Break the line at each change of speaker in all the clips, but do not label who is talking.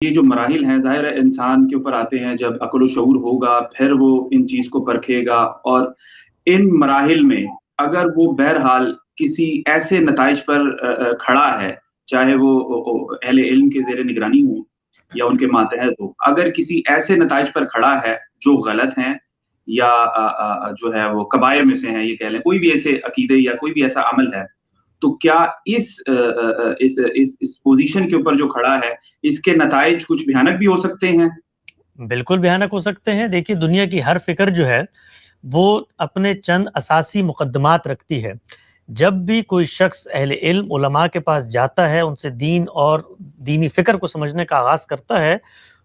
یہ جو مراحل ہیں ظاہر ہے انسان کے اوپر آتے ہیں، جب عقل و شعور ہوگا پھر وہ ان چیز کو پرکھے گا، اور ان مراحل میں اگر وہ بہرحال کسی ایسے نتائج پر کھڑا ہے، چاہے وہ اہل علم کے زیر نگرانی ہوں یا ان کے ماتحت ہو، اگر کسی ایسے نتائج پر کھڑا ہے جو غلط ہیں یا جو ہے وہ کبائر میں سے ہیں، یہ کہہ لیں کوئی بھی ایسے عقیدے یا کوئی بھی ایسا عمل ہے، تو کیا اس پوزیشن کے اوپر جو کھڑا ہے اس کے نتائج کچھ بھیانک بھی ہو سکتے ہیں؟
بالکل بھیانک ہو سکتے ہیں. دیکھیے دنیا کی ہر فکر جو ہے وہ اپنے چند اساسی مقدمات رکھتی ہے. جب بھی کوئی شخص اہل علم علماء کے پاس جاتا ہے، ان سے دین اور دینی فکر کو سمجھنے کا آغاز کرتا ہے،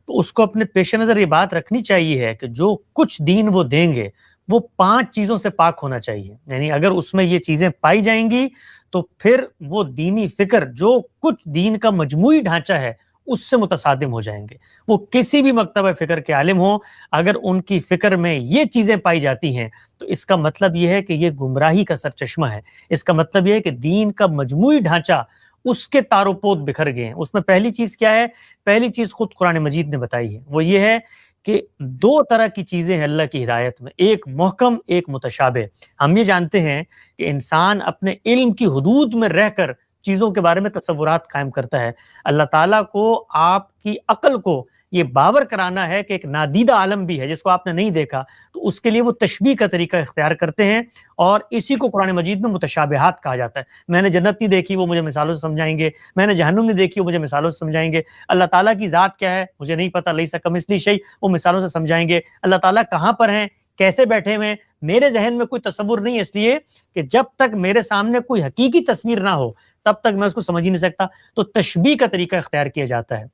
تو اس کو اپنے پیش نظر یہ بات رکھنی چاہیے ہے کہ جو کچھ دین وہ دیں گے وہ 5 چیزوں سے پاک ہونا چاہیے. یعنی اگر اس میں یہ چیزیں پائی جائیں گی تو پھر وہ دینی فکر جو کچھ دین کا مجموعی ڈھانچہ ہے اس سے متصادم ہو جائیں گے. وہ کسی بھی مکتبہ فکر کے عالم ہوں، اگر ان کی فکر میں یہ چیزیں پائی جاتی ہیں تو اس کا مطلب یہ ہے کہ یہ گمراہی کا سرچشمہ ہے. اس کا مطلب یہ ہے کہ دین کا مجموعی ڈھانچہ اس کے تار و پود بکھر گئے ہیں. اس میں پہلی چیز کیا ہے؟ پہلی چیز خود قرآن مجید نے بتائی ہے، وہ یہ ہے کہ 2 طرح کی چیزیں ہیں اللہ کی ہدایت میں، ایک محکم ایک متشابہ. ہم یہ جانتے ہیں کہ انسان اپنے علم کی حدود میں رہ کر چیزوں کے بارے میں تصورات قائم کرتا ہے. اللہ تعالیٰ کو آپ کی عقل کو یہ باور کرانا ہے کہ ایک نادیدہ عالم بھی ہے جس کو آپ نے نہیں دیکھا، تو اس کے لیے وہ تشبیہ کا طریقہ اختیار کرتے ہیں، اور اسی کو قرآن مجید میں متشابہات کہا جاتا ہے. میں نے جنت نہیں دیکھی، وہ مجھے مثالوں سے سمجھائیں گے. میں نے جہنم نہیں دیکھی، وہ مجھے مثالوں سے سمجھائیں گے. اللہ تعالیٰ کی ذات کیا ہے مجھے نہیں پتہ، لیس کمثلہ شیء، وہ مثالوں سے سمجھائیں گے. اللہ تعالیٰ کہاں پر ہیں، کیسے بیٹھے ہوئے ہیں، میرے ذہن میں کوئی تصور نہیں ہے، اس لیے کہ جب تک میرے سامنے کوئی حقیقی تصویر نہ ہو تب تک میں اس کو سمجھ ہی نہیں سکتا. تو تشبیہ کا طریقہ اختیار کیا جاتا ہے.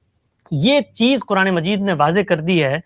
یہ چیز قرآن مجید نے واضح کر دی ہے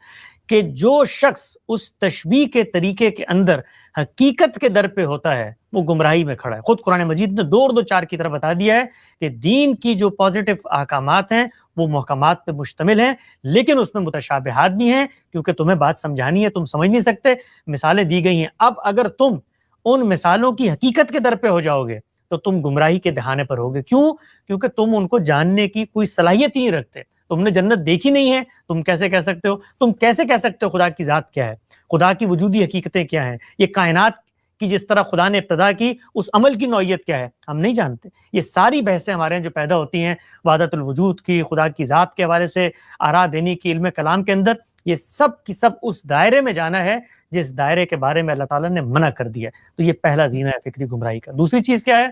کہ جو شخص اس تشبیہ کے طریقے کے اندر حقیقت کے در پہ ہوتا ہے وہ گمراہی میں کھڑا ہے. خود قرآن مجید نے 2 اور 2 4 کی طرح بتا دیا ہے کہ دین کی جو پازیٹو احکامات ہیں وہ محکمات پہ مشتمل ہیں، لیکن اس میں متشابہات بھی ہیں، کیونکہ تمہیں بات سمجھانی ہے، تم سمجھ نہیں سکتے. مثالیں دی گئی ہیں. اب اگر تم ان مثالوں کی حقیقت کے در پہ ہو جاؤ گے تو تم گمراہی کے دہانے پر ہوگے. کیوں؟ کیونکہ تم ان کو جاننے کی کوئی صلاحیت ہی نہیں رکھتے. تم نے جنت دیکھی نہیں ہے، تم کیسے کہہ سکتے ہو؟ تم کیسے کہہ سکتے ہو خدا کی ذات کیا ہے، خدا کی وجودی حقیقتیں کیا ہیں، یہ کائنات کی جس طرح خدا نے ابتدا کی اس عمل کی نوعیت کیا ہے، ہم نہیں جانتے. یہ ساری بحثیں ہمارے ہیں جو پیدا ہوتی ہیں وحدت الوجود کی، خدا کی ذات کے حوالے سے آراء دینے کی علم کلام کے اندر، یہ سب کی سب اس دائرے میں جانا ہے جس دائرے کے بارے میں اللہ تعالیٰ نے منع کر دیا. تو یہ پہلا زینہ ہے فکری گمراہی کا. دوسری چیز کیا ہے؟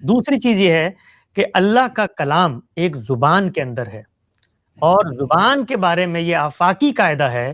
دوسری چیز یہ ہے کہ اللہ کا کلام ایک زبان کے اندر ہے، اور زبان کے بارے میں یہ آفاقی قاعدہ ہے،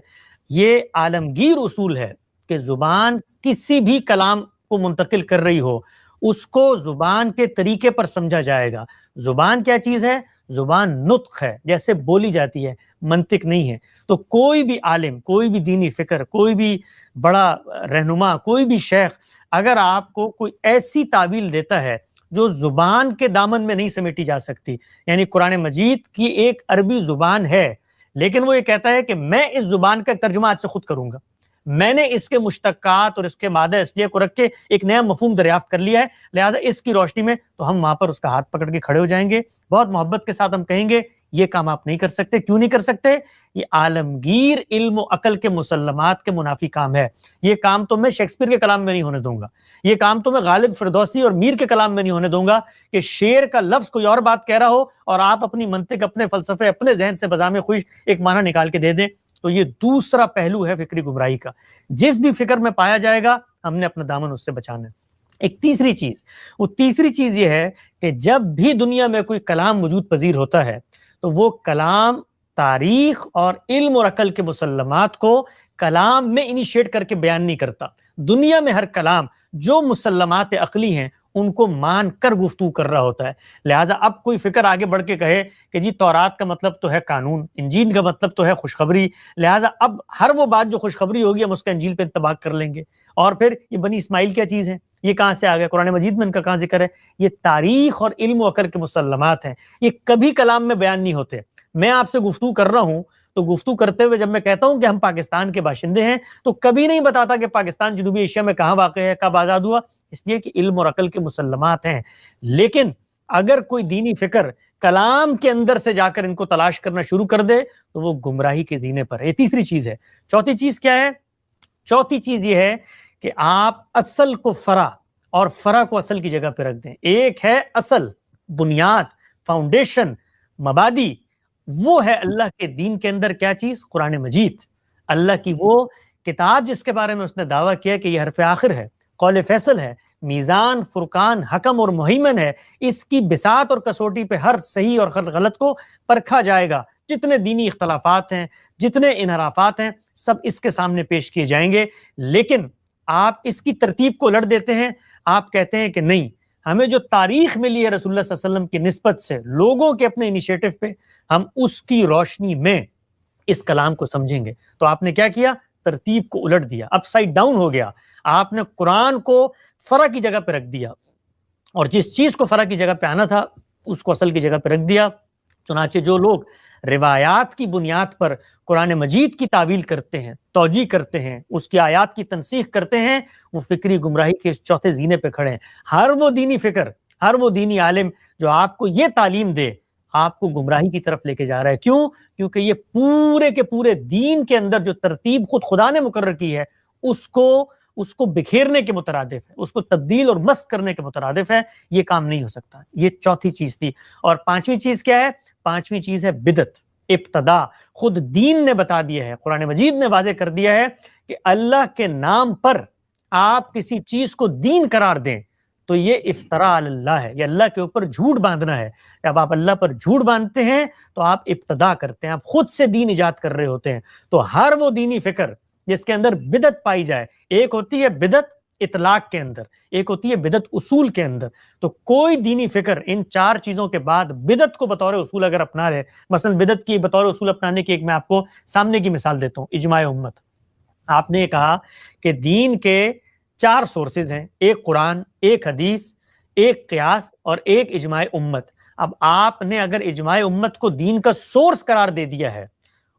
یہ عالمگیر اصول ہے کہ زبان کسی بھی کلام کو منتقل کر رہی ہو اس کو زبان کے طریقے پر سمجھا جائے گا. زبان کیا چیز ہے؟ زبان نطق ہے، جیسے بولی جاتی ہے، منطق نہیں ہے. تو کوئی بھی عالم، کوئی بھی دینی فکر، کوئی بھی بڑا رہنما، کوئی بھی شیخ اگر آپ کو کوئی ایسی تعویل دیتا ہے جو زبان کے دامن میں نہیں سمیٹی جا سکتی، یعنی قرآن مجید کی ایک عربی زبان ہے لیکن وہ یہ کہتا ہے کہ میں اس زبان کا ترجمہ آج سے خود کروں گا، میں نے اس کے مشتقات اور اس کے مادہ اصلیہ کو رکھ کے ایک نیا مفہوم دریافت کر لیا ہے، لہٰذا اس کی روشنی میں تو ہم وہاں پر اس کا ہاتھ پکڑ کے کھڑے ہو جائیں گے، بہت محبت کے ساتھ ہم کہیں گے یہ کام آپ نہیں کر سکتے. کیوں نہیں کر سکتے؟ یہ عالمگیر علم و عقل کے مسلمات کے منافی کام ہے. یہ کام تو میں شیکسپیئر کے کلام میں نہیں ہونے دوں گا، یہ کام تو میں غالب فردوسی اور میر کے کلام میں نہیں ہونے دوں گا کہ شعر کا لفظ کوئی اور بات کہہ رہا ہو اور آپ اپنی منطق، اپنے فلسفے، اپنے ذہن سے بذام خوش ایک معنی نکال کے دے دیں. تو یہ دوسرا پہلو ہے فکری گمراہی کا. جس بھی فکر میں پایا جائے گا ہم نے اپنا دامن اس سے بچانا ہے. ایک تیسری چیز، وہ تیسری چیز یہ ہے کہ جب بھی دنیا میں کوئی کلام وجود پذیر ہوتا ہے تو وہ کلام تاریخ اور علم اور عقل کے مسلمات کو کلام میں انیشیٹ کر کے بیان نہیں کرتا. دنیا میں ہر کلام جو مسلمات عقلی ہیں ان کو مان کر گفتگو کر رہا ہوتا ہے. لہٰذا اب کوئی فکر آگے بڑھ کے کہے کہ جی تورات کا مطلب تو ہے قانون، انجیل کا مطلب تو ہے خوشخبری، لہٰذا اب ہر وہ بات جو خوشخبری ہوگی ہم اس کا انجیل پہ انطباق کر لیں گے. اور پھر یہ بنی اسماعیل کیا چیز ہے، یہ کہاں سے آ گیا، قرآن مجید میں ان کا کہاں ذکر ہے؟ یہ تاریخ اور علم و عقل کے مسلمات ہیں، یہ کبھی کلام میں بیان نہیں ہوتے. میں آپ سے گفتگو کر رہا ہوں تو گفتگو کرتے ہوئے جب میں کہتا ہوں کہ ہم پاکستان کے باشندے ہیں تو کبھی نہیں بتاتا کہ پاکستان جنوبی ایشیا میں کہاں واقع ہے، کب آزاد ہوا، اس لیے کہ علم اور عقل کے مسلمات ہیں. لیکن اگر کوئی دینی فکر کلام کے اندر سے جا کر ان کو تلاش کرنا شروع کر دے تو وہ گمراہی کے زینے پر ہے. یہ تیسری چیز ہے. چوتھی چیز کیا ہے؟ چوتھی چیز یہ ہے کہ آپ اصل کو فرع اور فرع کو اصل کی جگہ پہ رکھ دیں. ایک ہے اصل، بنیاد، فاؤنڈیشن، مبادی، وہ ہے اللہ کے دین کے اندر کیا چیز؟ قرآن مجید، اللہ کی وہ کتاب جس کے بارے میں اس نے دعویٰ کیا کہ یہ حرف آخر ہے، قول فیصل ہے، میزان، فرقان، حکم اور مہیمن ہے. اس کی بساط اور کسوٹی پہ ہر صحیح اور ہر غلط کو پرکھا جائے گا. جتنے دینی اختلافات ہیں، جتنے انحرافات ہیں، سب اس کے سامنے پیش کیے جائیں گے. لیکن آپ اس کی ترتیب کو الٹ دیتے ہیں. آپ کہتے ہیں کہ نہیں، ہمیں جو تاریخ ملی ہے رسول اللہ صلی اللہ علیہ وسلم کی نسبت سے لوگوں کے اپنے انیشیٹو پہ، ہم اس کی روشنی میں اس کلام کو سمجھیں گے. تو آپ نے کیا کیا؟ ترتیب کو الٹ دیا، اپ سائڈ ڈاؤن ہو گیا. آپ نے قرآن کو فرع کی جگہ پہ رکھ دیا، اور جس چیز کو فرع کی جگہ پہ آنا تھا اس کو اصل کی جگہ پہ رکھ دیا. چنانچہ جو لوگ روایات کی بنیاد پر قرآن مجید کی تعویل کرتے ہیں، توجیہ کرتے ہیں، اس کی آیات کی تنسیخ کرتے ہیں، وہ فکری گمراہی کے اس چوتھے زینے پہ کھڑے ہیں. ہر وہ دینی فکر، ہر وہ دینی عالم جو آپ کو یہ تعلیم دے، آپ کو گمراہی کی طرف لے کے جا رہا ہے. کیوں؟ کیونکہ یہ پورے کے پورے دین کے اندر جو ترتیب خود خدا نے مقرر کی ہے اس کو بکھیرنے کے مترادف ہے، اس کو تبدیل اور مسخ کرنے کے مترادف ہے. یہ کام نہیں ہو سکتا. یہ چوتھی چیز تھی. اور پانچویں چیز کیا ہے؟ پانچویں چیز ہے بدعت، ابتدا. خود دین نے بتا دیا ہے، قرآن مجید نے واضح کر دیا ہے کہ اللہ کے نام پر آپ کسی چیز کو دین قرار دیں تو یہ افتراء علی اللہ ہے، یہ اللہ کے اوپر جھوٹ باندھنا ہے. جب آپ اللہ پر جھوٹ باندھتے ہیں تو آپ ابتدا کرتے ہیں، آپ خود سے دین ایجاد کر رہے ہوتے ہیں. تو ہر وہ دینی فکر جس کے اندر بدعت پائی جائے، ایک ہوتی ہے بدعت اطلاق کے اندر، ایک ہوتی ہے بدعت اصول کے اندر. تو کوئی دینی فکر ان چار چیزوں کے بعد بدعت کو بطور اصول اگر اپنا رہے، مثلا بدعت کی بطور اصول اپنانے کی ایک میں آپ کو سامنے کی مثال دیتا ہوں، اجماع امت. آپ نے یہ کہا کہ دین کے 4 سورسز ہیں، ایک قرآن، ایک حدیث، ایک قیاس اور ایک اجماع امت. اب آپ نے اگر اجماع امت کو دین کا سورس قرار دے دیا ہے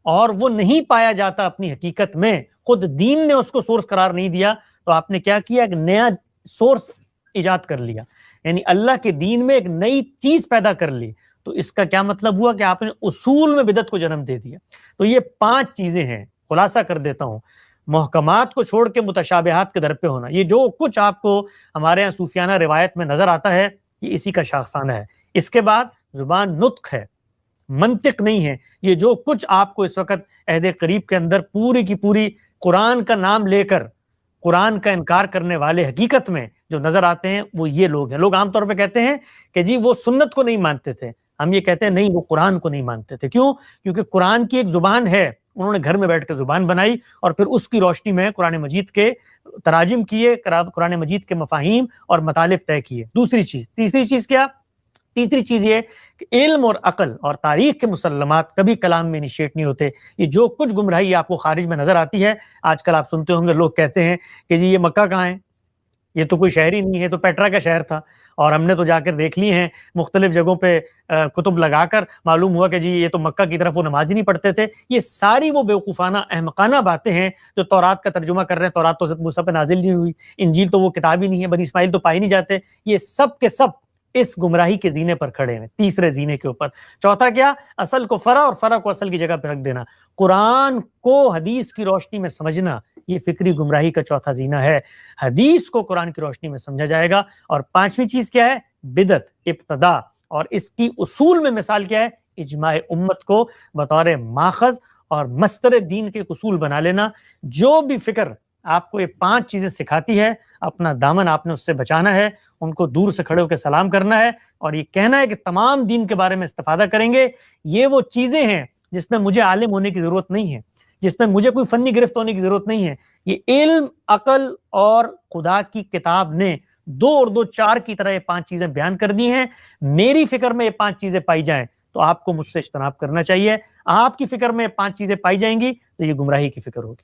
اور وہ نہیں پایا جاتا اپنی حقیقت میں، خود دین نے اس کو سورس قرار نہیں دیا، تو آپ نے کیا کیا؟ ایک نیا سورس ایجاد کر لیا، یعنی اللہ کے دین میں ایک نئی چیز پیدا کر لی. تو اس کا کیا مطلب ہوا کہ آپ نے اصول میں بدعت کو جنم دے دیا. تو یہ 5 چیزیں ہیں. خلاصہ کر دیتا ہوں، محکمات کو چھوڑ کے متشابہات کے در پہ ہونا. یہ جو کچھ آپ کو ہمارے یہاں صوفیانہ روایت میں نظر آتا ہے یہ اسی کا شاخسانہ ہے. اس کے بعد زبان نطق ہے، منطق نہیں ہے. یہ جو کچھ آپ کو اس وقت عہد قریب کے اندر پوری کی پوری قرآن کا نام لے کر قرآن کا انکار کرنے والے حقیقت میں جو نظر آتے ہیں وہ یہ لوگ ہیں. لوگ عام طور پہ کہتے ہیں کہ جی وہ سنت کو نہیں مانتے تھے. ہم یہ کہتے ہیں نہیں، وہ قرآن کو نہیں مانتے تھے. کیوں؟ کیونکہ قرآن کی ایک زبان ہے، انہوں نے گھر میں بیٹھ کے زبان بنائی اور پھر اس کی روشنی میں قرآن مجید کے تراجم کیے، قرآن مجید کے مفاہیم اور مطالب طے کیے. دوسری چیز، تیسری چیز کیا؟ تیسری چیز یہ کہ علم اور عقل اور تاریخ کے مسلمات کبھی کلام میں انیشیٹ نہیں ہوتے. یہ جو کچھ گمراہی آپ کو خارج میں نظر آتی ہے، آج کل آپ سنتے ہوں گے لوگ کہتے ہیں کہ جی یہ مکہ کہاں ہے، یہ تو کوئی شہر ہی نہیں ہے، تو پیٹرا کا شہر تھا، اور ہم نے تو جا کر دیکھ لی ہیں مختلف جگہوں پہ کتب لگا کر، معلوم ہوا کہ جی یہ تو مکہ کی طرف وہ نماز ہی نہیں پڑھتے تھے. یہ ساری وہ بیوقوفانہ احمقانہ باتیں ہیں جو تورات کا ترجمہ کر رہے ہیں. تورات تو حضرت موسیٰ پہ نازل نہیں ہوئی، انجیل تو وہ کتاب ہی نہیں ہے، بنی اسماعیل تو پائے نہیں جاتے. یہ سب کے سب اس گمراہی کے زینے پر کھڑے ہیں، تیسرے زینے کے اوپر. چوتھا کیا؟ اصل کو فرع اور فرع کو اصل کی جگہ پہ رکھ دینا. قرآن کو حدیث کی روشنی میں سمجھنا یہ فکری گمراہی کا چوتھا زینہ ہے. حدیث کو قرآن کی روشنی میں سمجھا جائے گا. اور پانچویں چیز کیا ہے؟ بدعت، ابتدا. اور اس کی اصول میں مثال کیا ہے؟ اجماع امت کو بطور ماخذ اور مستر دین کے اصول بنا لینا. جو بھی فکر آپ کو یہ 5 چیزیں سکھاتی ہے، اپنا دامن آپ نے اس سے بچانا ہے، ان کو دور سے کھڑے ہو کے سلام کرنا ہے اور یہ کہنا ہے کہ تمام دین کے بارے میں استفادہ کریں گے. یہ وہ چیزیں ہیں جس میں مجھے عالم ہونے کی ضرورت نہیں ہے، جس میں مجھے کوئی فنی گرفت ہونے کی ضرورت نہیں ہے. یہ علم، عقل اور خدا کی کتاب نے 2 اور 2 4 کی طرح یہ 5 چیزیں بیان کر دی ہیں. میری فکر میں یہ 5 چیزیں پائی جائیں تو آپ کو مجھ سے اجتناب کرنا چاہیے. آپ کی فکر میں 5 چیزیں پائی جائیں گی تو یہ گمراہی کی فکر ہوگی.